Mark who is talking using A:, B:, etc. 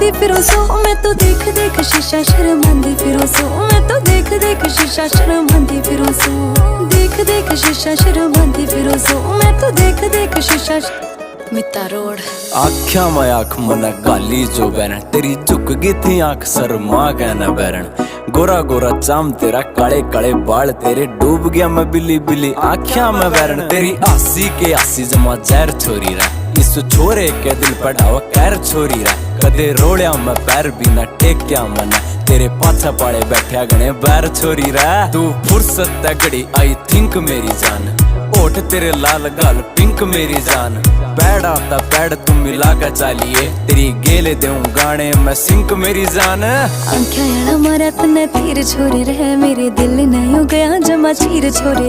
A: शर्मांदी फिरो सो मैं तो देख देख शीशा शर्मांदी फिरो सो मैं तो देख देख शीशा शर्मांदी फिरो सो देख देख शीशा शर्मांदी फिरो सो मैं तो देख देख शीशा मिता रोड
B: आख्या मैं आख मना गाली जो बैरन तेरी झुक गई थी आंख शर्मा गया न बैरन गोरा गोरा चाम तेरा काले काले बाल तेरे डूब गया मैं बिल्ली बिल्ली आख्या मैं बैरन तेरी आसी के आसी जमा जहर छोरी रहा इस छोरे के दिल पढ़ावा कैर छोरी रहा कदे रोड़िया मैं पैर भी न टेक्या मना तेरे पाछा पाड़े बैठा गणे बैर छोरी रहा तू फुर्सत तगड़ी आई थिंक मेरी जान ओठ तेरे लाल गाल पिंक मेरी जान पैड आता पैड तुम मिला कर चालिए तेरी गेले देऊं गाने मैं सिंक मेरी जान
A: आंख्या याड़ा मारा तने तीर छोरे रहे मेरे दिल नहीं हो गया जमा चीर छोरे